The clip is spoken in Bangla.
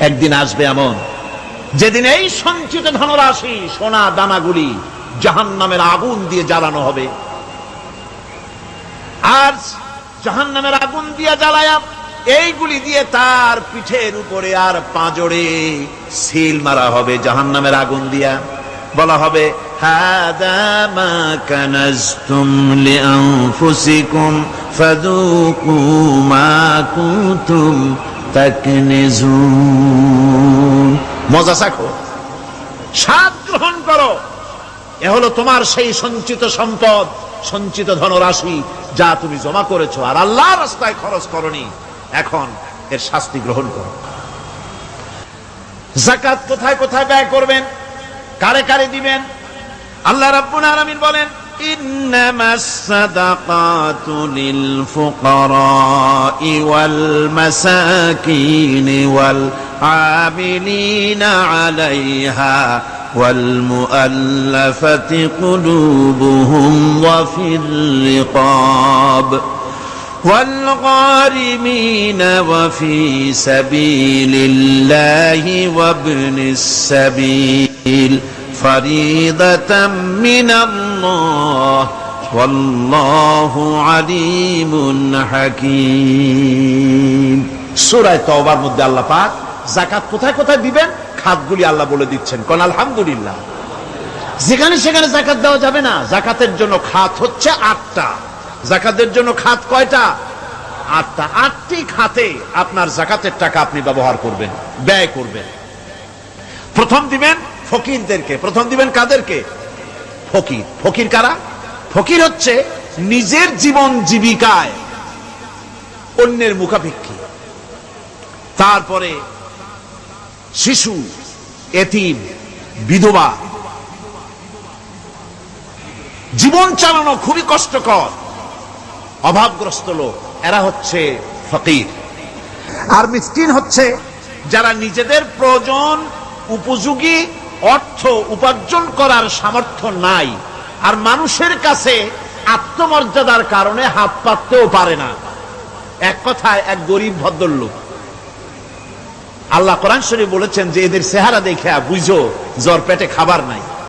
একদিন আসবে এমন যেদিন এই সঞ্চিত ধনরাশি সোনা দানাগুলি জাহান্নামের আগুন দিয়ে জ্বালানো হবে, আর জাহান্নামের আগুন দিয়ে জ্বালায়া এইগুলি দিয়ে তার পিঠের উপরে আর পাঁজরে সিল মারা হবে জাহান্নামের আগুন দিয়া। বলা হবে হাদা মা কানাজতুম লিআনফুসিকুম ফাযুকু মা কুনতুম তাকনিজুন। মজা চাখো, স্বাদ গ্রহণ করো, এ হলো তোমার সেই সঞ্চিত সম্পদ, সঞ্চিত ধনরাশি যা তুমি জমা করেছো আর আল্লাহর রাস্তায় খরচ করনি, এখন এর শাস্তি গ্রহণ করো। যাকাত কোথায় কোথায় ব্যয় করবেন, কারে কারে দিবেন? আল্লাহ রাব্বুল আলামিন বলেন ইন্নামাস সাদাকাতু লিল ফুকারাই ওয়াল মাসাকিন ওয়াল আমিলিনা আলাইহা ওয়াল মুআল্লাফাতি কুলুবুহুম ওয়া ফির রিকাব والغارمين وفي سبيل الله وابن السبيل فريضة من الله والله عليم حكيم। সূরা তাওবার মধ্যে আল্লাহ পাক যাকাত কোথায় কোথায় দিবেন খাতগুলি আল্লাহ বলে দিচ্ছেন। কোন আলহামদুলিল্লাহ। যেখানে সেখানে যাকাত দেওয়া যাবে না। যাকাতের জন্য খাত হচ্ছে 8টা। যাকাতের জন্য খাত কয়টা? 8টা। 8টি খাতে আপনার যাকাতের টাকা আপনি ব্যবহার করবেন, ব্যয় করবেন। প্রথম দিবেন ফকিরদেরকে। প্রথম দিবেন কাদেরকে? ফকির। ফকির কারা? ফকির হচ্ছে নিজের জীবন জীবিকায় অন্যের মুখাপেক্ষী। তারপরে শিশু, এতিম, বিধবা, জীবন চালানো খুবই কষ্টকর, অভাবগ্রস্ত লোক, এরা হচ্ছে ফকির। আর মিসকিন হচ্ছে যারা নিজেদের প্রয়োজন উপযোগী অর্থ উপার্জন করার সামর্থ্য নাই, আর মানুষের কাছে আত্মমর্যাদার কারণে হাত পাততেও পারে না। এক কথায় এক গরিব ভদ্রলোক। আল্লাহ কোরআন শরীফে বলেছেন যে এদের চেহারা দেখে বুঝো জ্বর পেটে খাবার নাই।